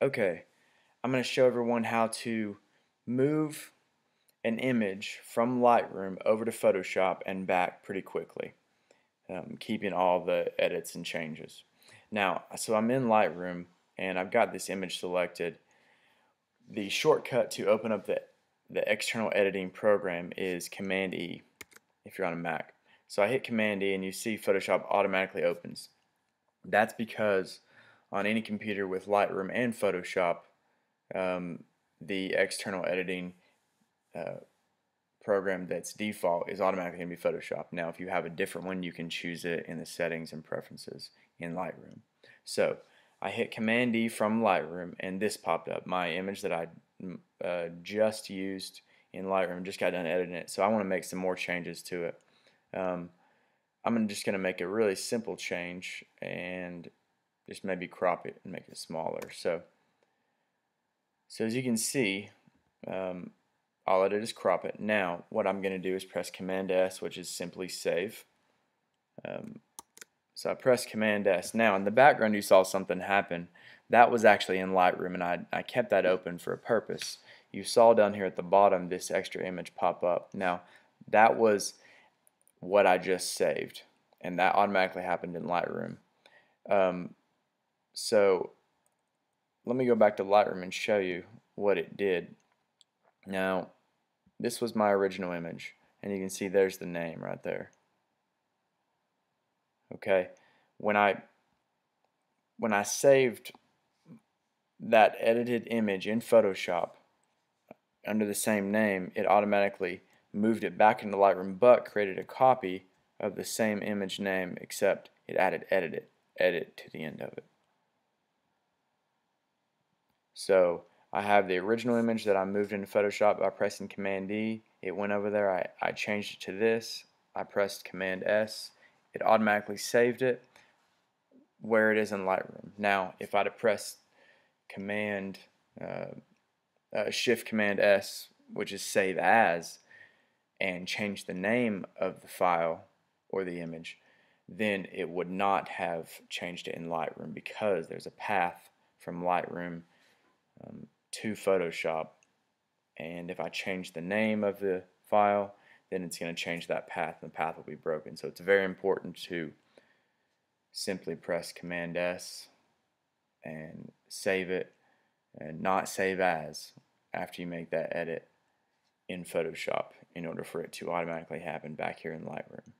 Okay, I'm going to show everyone how to move an image from Lightroom over to Photoshop and back pretty quickly, keeping all the edits and changes. Now, so I'm in Lightroom and I've got this image selected. The shortcut to open up the external editing program is Command E if you're on a Mac. So I hit Command E and you see Photoshop automatically opens. That's because on any computer with Lightroom and Photoshop, the external editing uh, program that's default is automatically going to be Photoshop. Now if you have a different one, you can choose it in the settings and preferences in Lightroom. So I hit Command D from Lightroom and this popped up, my image that I just used in Lightroom, just got done editing it, so I want to make some more changes to it. I'm just going to make a really simple change and just maybe crop it and make it smaller. So as you can see, all I did is crop it. Now what I'm going to do is press Command S, which is simply save. So I press Command S. Now in the background you saw something happen. That was actually in Lightroom, and I kept that open for a purpose. You saw down here at the bottom this extra image pop up. Now that was what I just saved, and that automatically happened in Lightroom. So let me go back to Lightroom and show you what it did. Now this was my original image, and you can see there's the name right there. Okay, when I saved that edited image in Photoshop under the same name, it automatically moved it back into Lightroom but created a copy of the same image name, except it added edit to the end of it. So I have the original image that I moved into Photoshop by pressing Command D. It went over there, I changed it to this, I pressed Command S, it automatically saved it where it is in Lightroom. Now if I'd have pressed Shift Command S, which is save as, and change the name of the file or the image, then it would not have changed it in Lightroom, because there's a path from Lightroom to Photoshop, and if I change the name of the file, then it's going to change that path, and the path will be broken. So it's very important to simply press Command S and save it, and not save as after you make that edit in Photoshop, in order for it to automatically happen back here in Lightroom.